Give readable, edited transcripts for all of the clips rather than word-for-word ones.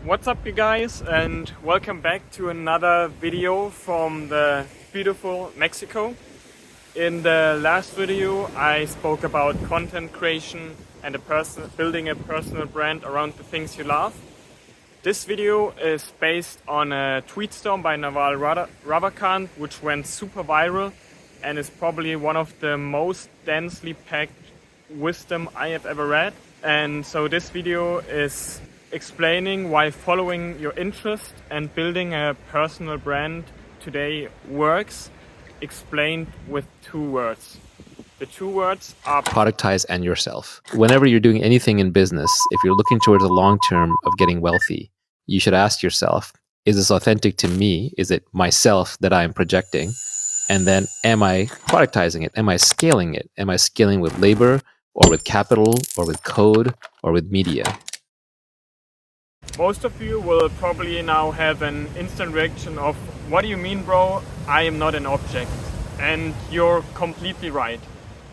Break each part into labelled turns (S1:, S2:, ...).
S1: What's up, you guys, and welcome back to another video from the beautiful Mexico. In the last video I spoke about content creation and building a personal brand around the things you love. This video is based on a tweet storm by Naval Ravikant, which went super viral and is probably one of the most densely packed wisdom I have ever read. And so this video is explaining why following your interest and building a personal brand today works, explained with two words. The two words are
S2: Productize and yourself. Whenever you're doing anything in business, if you're looking towards the long term of getting wealthy, you should ask yourself, is this authentic to me? Is it myself that I am projecting? And then am I productizing it? Am I scaling it? Am I scaling with labor or with capital or with code or with media?
S1: Most of you will probably now have an instant reaction of, what do you mean, bro? I am not an object. And you're completely right.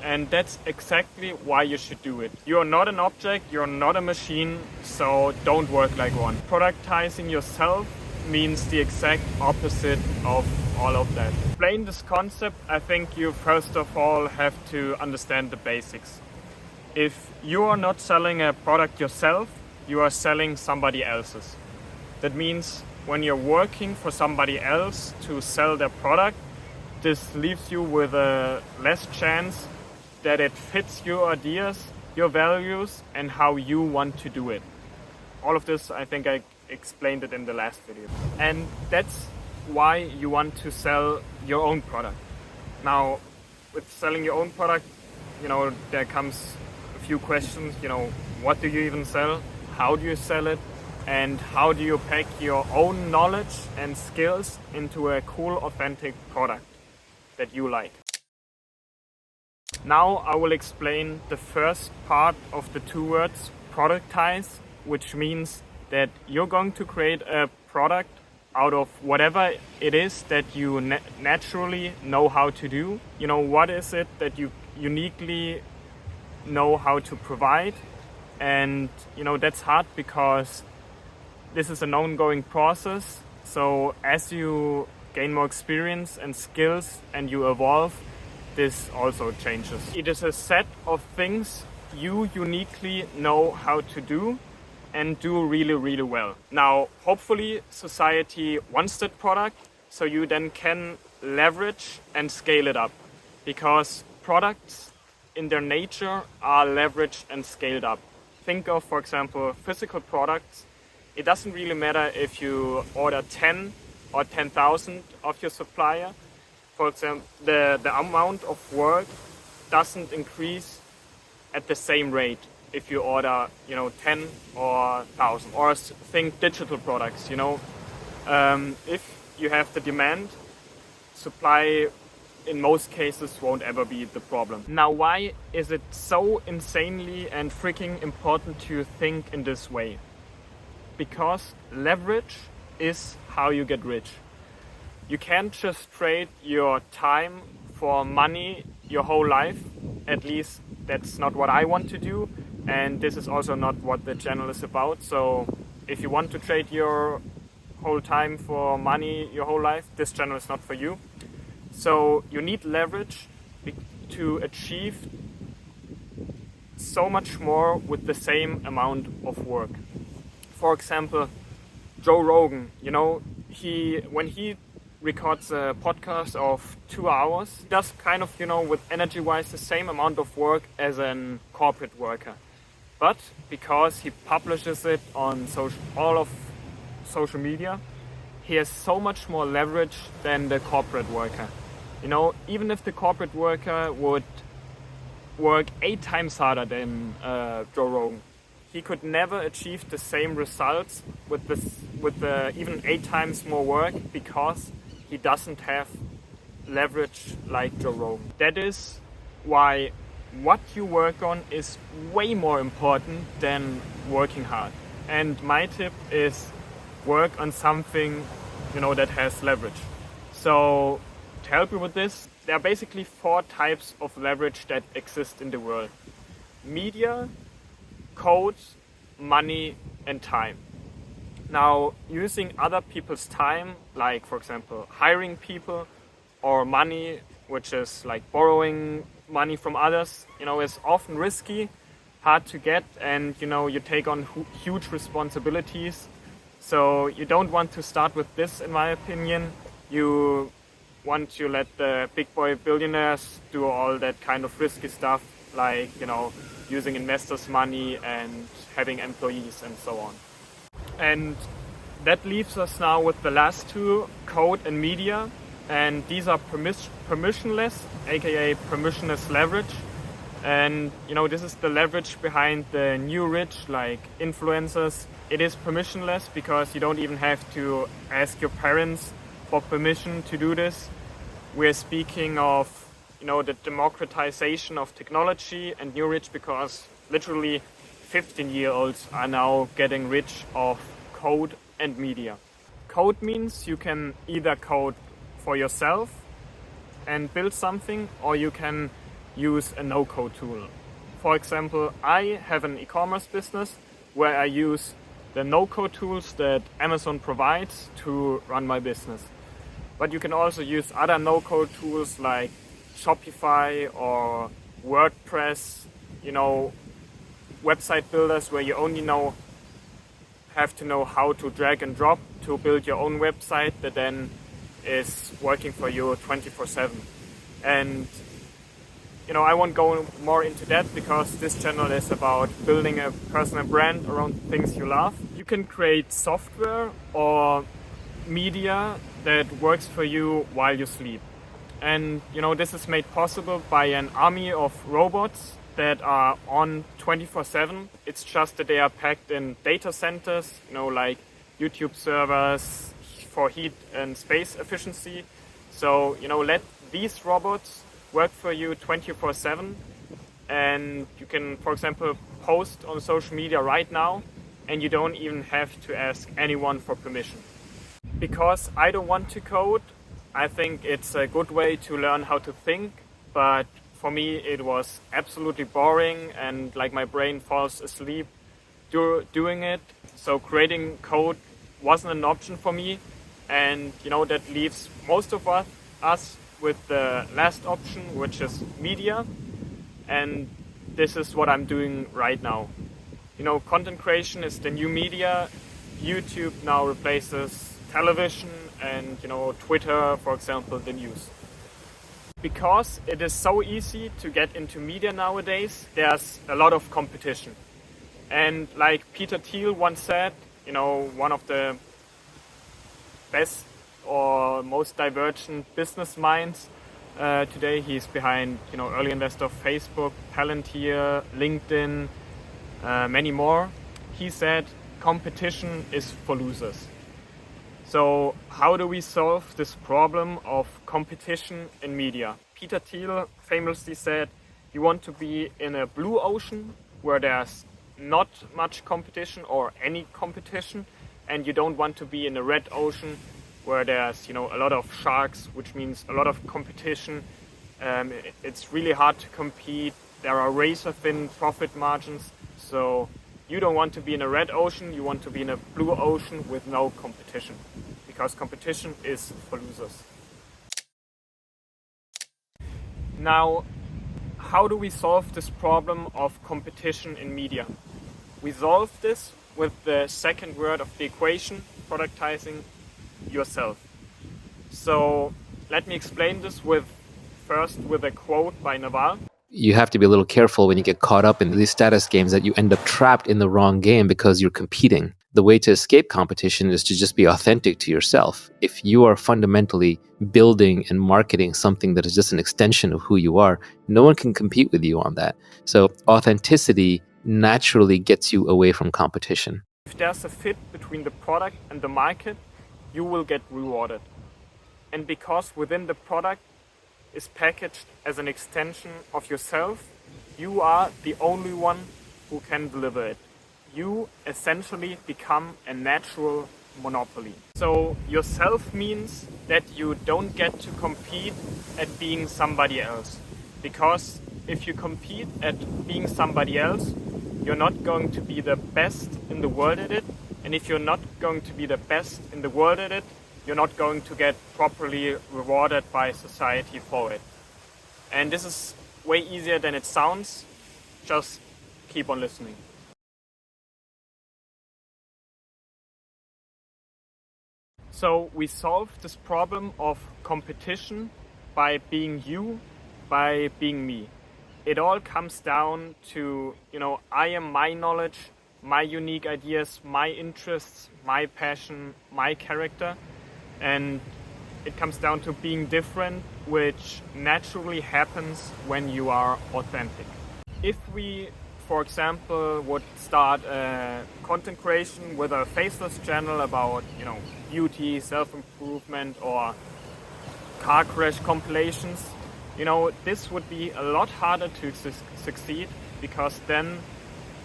S1: And that's exactly why you should do it. You're not an object, you're not a machine, so don't work like one. Productizing yourself means the exact opposite of all of that. To explain this concept, I think you first of all have to understand the basics. If you are not selling a product yourself, you are selling somebody else's. That means when you're working for somebody else to sell their product, this leaves you with a less chance that it fits your ideas, your values, and how you want to do it. All of this, I think I explained it in the last video. And that's why you want to sell your own product. Now, with selling your own product, there comes a few questions, what do you even sell? How do you sell it? And how do you pack your own knowledge and skills into a cool, authentic product that you like? Now I will explain the first part of the two words, productize, which means that you're going to create a product out of whatever it is that you naturally know how to do. What is it that you uniquely know how to provide? And that's hard because this is an ongoing process. So as you gain more experience and skills and you evolve, this also changes. It is a set of things you uniquely know how to do and do really, really well. Now, hopefully society wants that product, so you then can leverage and scale it up, because products in their nature are leveraged and scaled up. Think of, for example, physical products. It doesn't really matter if you order 10 or 10,000 of your supplier. For example, the amount of work doesn't increase at the same rate if you order 10 or 1,000. Or think digital products. If you have the demand, supply in most cases won't ever be the problem. Now, why is it so insanely and freaking important to think in this way? Because leverage is how you get rich. You can't just trade your time for money your whole life. At least that's not what I want to do. And this is also not what the channel is about. So if you want to trade your whole time for money your whole life, this channel is not for you. So you need leverage to achieve so much more with the same amount of work. For example, Joe Rogan, when he records a podcast of 2 hours, he does kind of, with energy-wise, the same amount of work as a corporate worker. But because he publishes it on all of social media, he has so much more leverage than the corporate worker. Even if the corporate worker would work 8 times harder than Joe Rogan, he could never achieve the same results with even 8 times more work, because he doesn't have leverage like Joe Rogan. That is why what you work on is way more important than working hard. And my tip is work on something that has leverage. So to help you with this, there are basically 4 types of leverage that exist in the world: media, code, money, and time. Now, using other people's time, like for example, hiring people, or money, which is like borrowing money from others, is often risky, hard to get, and you take on huge responsibilities. So you don't want to start with this, in my opinion. You want to let the big boy billionaires do all that kind of risky stuff, like using investors' money and having employees and so on. And that leaves us now with the last two, code and media. And these are permissionless, aka permissionless leverage. And this is the leverage behind the new rich, like influencers. It is permissionless because you don't even have to ask your parents for permission to do this. We're speaking of the democratization of technology and new rich, because literally 15-year-olds are now getting rich off code and media. Code means you can either code for yourself and build something, or you can use a no-code tool. For example, I have an e-commerce business where I use the no-code tools that Amazon provides to run my business. But you can also use other no-code tools like Shopify or WordPress, website builders where you only have to know how to drag and drop to build your own website that then is working for you 24/7. And I won't go more into that because this channel is about building a personal brand around things you love. You can create software or media that works for you while you sleep. And this is made possible by an army of robots that are on 24/7. It's just that they are packed in data centers, like YouTube servers for heat and space efficiency. So, let these robots work for you 24/7. And you can, for example, post on social media right now, and you don't even have to ask anyone for permission. Because I don't want to code, I think it's a good way to learn how to think, but for me it was absolutely boring and like my brain falls asleep doing it. So creating code wasn't an option for me, and that leaves most of us with the last option, which is media. And this is what I'm doing right now. Content creation is the new media. YouTube now replaces television and Twitter, for example, the news. Because it is so easy to get into media nowadays, there's a lot of competition. And like Peter Thiel once said, one of the best or most divergent business minds today, he's behind early investor of Facebook, Palantir, LinkedIn, many more. He said competition is for losers. So how do we solve this problem of competition in media? Peter Thiel famously said, you want to be in a blue ocean where there's not much competition or any competition, and you don't want to be in a red ocean where there's a lot of sharks, which means a lot of competition. It's really hard to compete. There are razor thin profit margins. So you don't want to be in a red ocean, you want to be in a blue ocean with no competition, because competition is for losers. Now, how do we solve this problem of competition in media? We solve this with the second word of the equation, productizing yourself. So let me explain this first with a quote by Naval.
S2: You have to be a little careful when you get caught up in these status games that you end up trapped in the wrong game because you're competing. The way to escape competition is to just be authentic to yourself. If you are fundamentally building and marketing something that is just an extension of who you are, no one can compete with you on that. So authenticity naturally gets you away from competition.
S1: If there's a fit between the product and the market, you will get rewarded. And because within the product is packaged as an extension of yourself, you are the only one who can deliver it. You essentially become a natural monopoly. So yourself means that you don't get to compete at being somebody else. Because if you compete at being somebody else, you're not going to be the best in the world at it, And if you're not going to be the best in the world at it, you're not going to get properly rewarded by society for it. And this is way easier than it sounds. Just keep on listening. So we solve this problem of competition by being you, by being me. It all comes down to, I am my knowledge, my unique ideas, my interests, my passion, my character. And it comes down to being different, which naturally happens when you are authentic. If we, for example, would start a content creation with a faceless channel about, beauty, self-improvement, or car crash compilations, this would be a lot harder to succeed, because then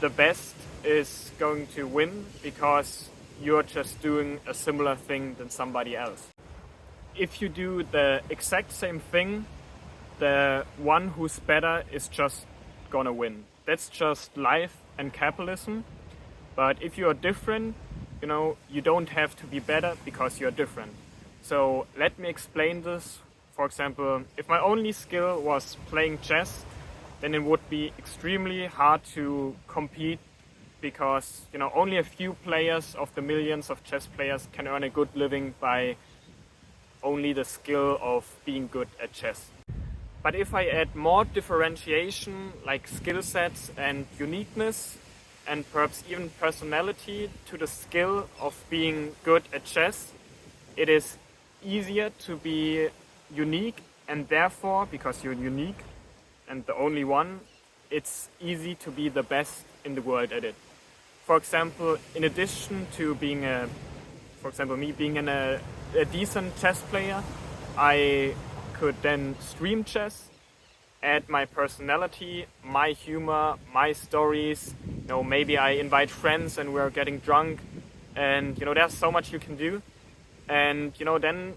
S1: the best is going to win because you're just doing a similar thing than somebody else. If you do the exact same thing, the one who's better is just gonna win. That's just life and capitalism. But if you are different, you don't have to be better because you're different. So let me explain this. For example, if my only skill was playing chess, then it would be extremely hard to compete, because only a few players of the millions of chess players can earn a good living by only the skill of being good at chess. But if I add more differentiation, like skill sets and uniqueness, and perhaps even personality to the skill of being good at chess, it is easier to be unique, and therefore, because you're unique and the only one, it's easy to be the best in the world at it. For example, in addition to being me being a decent chess player, I could then stream chess, add my personality, my humor, my stories. Maybe I invite friends and we're getting drunk, and there's so much you can do. And then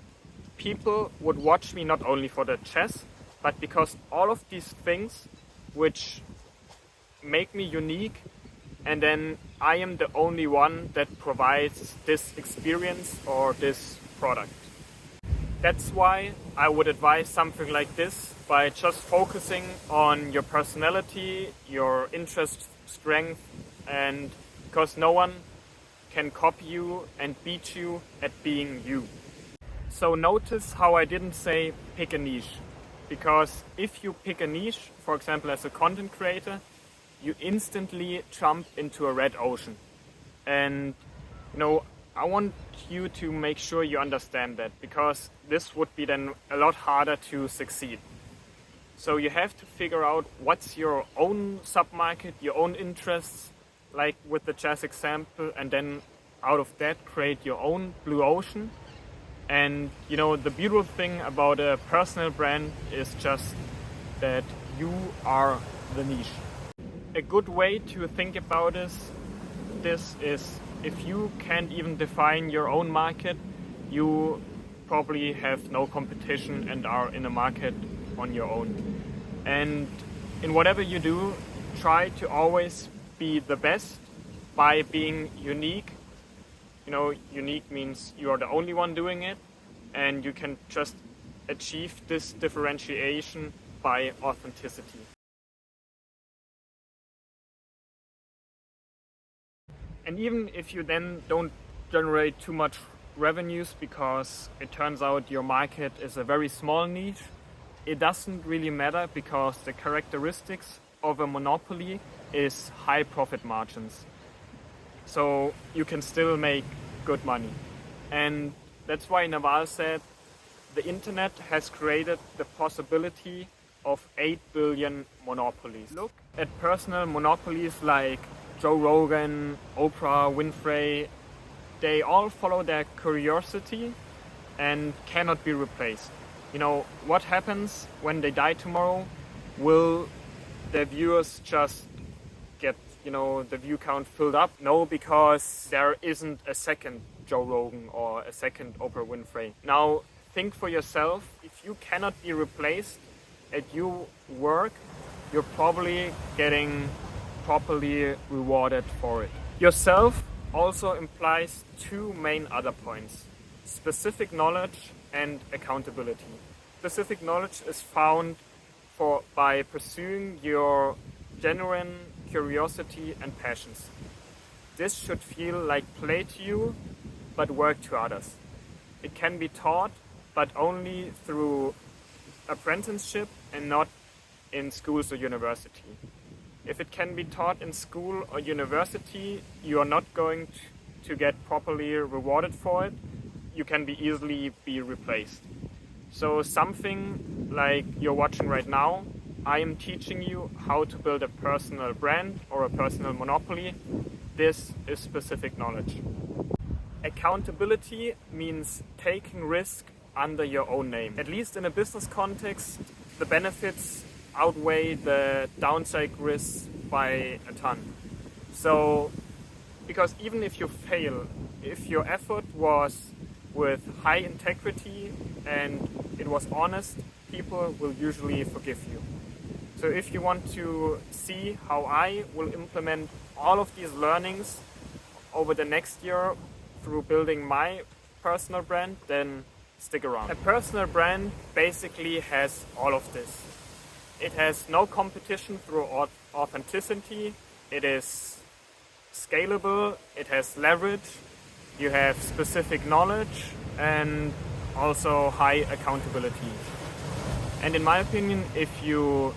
S1: people would watch me not only for the chess, but because all of these things which make me unique, and then I am the only one that provides this experience or this product. That's why I would advise something like this, by just focusing on your personality, your interest, strength, and because no one can copy you and beat you at being you. So notice how I didn't say pick a niche, because if you pick a niche, for example as a content creator, you instantly jump into a red ocean. And I want you to make sure you understand that, because this would be then a lot harder to succeed. So you have to figure out what's your own submarket, your own interests, like with the chess example, and then out of that create your own blue ocean. And the beautiful thing about a personal brand is just that you are the niche. A good way to think about this is, if you can't even define your own market, you probably have no competition and are in a market on your own. And in whatever you do, try to always be the best by being unique. Unique means you are the only one doing it, and you can just achieve this differentiation by authenticity. And even if you then don't generate too much revenues because it turns out your market is a very small niche, it doesn't really matter, because the characteristics of a monopoly is high profit margins. So you can still make good money. And that's why Naval said the internet has created the possibility of 8 billion monopolies. Look at personal monopolies like Joe Rogan, Oprah Winfrey. They all follow their curiosity and cannot be replaced. What happens when they die tomorrow? Will their viewers just get, the view count filled up? No, because there isn't a second Joe Rogan or a second Oprah Winfrey. Now, think for yourself. If you cannot be replaced at your work, you're probably getting properly rewarded for it. Yourself also implies two main other points: specific knowledge and accountability. Specific knowledge is found by pursuing your genuine curiosity and passions. This should feel like play to you, but work to others. It can be taught, but only through apprenticeship and not in schools or university. If it can be taught in school or university, you are not going to get properly rewarded for it. You can easily be replaced. So something like you're watching right now, I am teaching you how to build a personal brand or a personal monopoly. This is specific knowledge. Accountability means taking risk under your own name. At least in a business context, the benefits outweigh the downside risks by a ton. So, because even if you fail, if your effort was with high integrity and it was honest, people will usually forgive you. So if you want to see how I will implement all of these learnings over the next year through building my personal brand, then stick around. A personal brand basically has all of this. It has no competition through authenticity. It is scalable. It has leverage. You have specific knowledge and also high accountability. And in my opinion, if you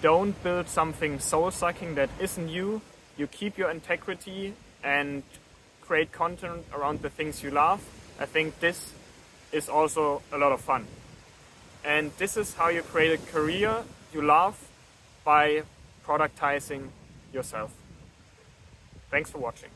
S1: don't build something soul-sucking that isn't you, you keep your integrity and create content around the things you love, I think this is also a lot of fun. And this is how you create a career you love, by productizing yourself. Thanks for watching.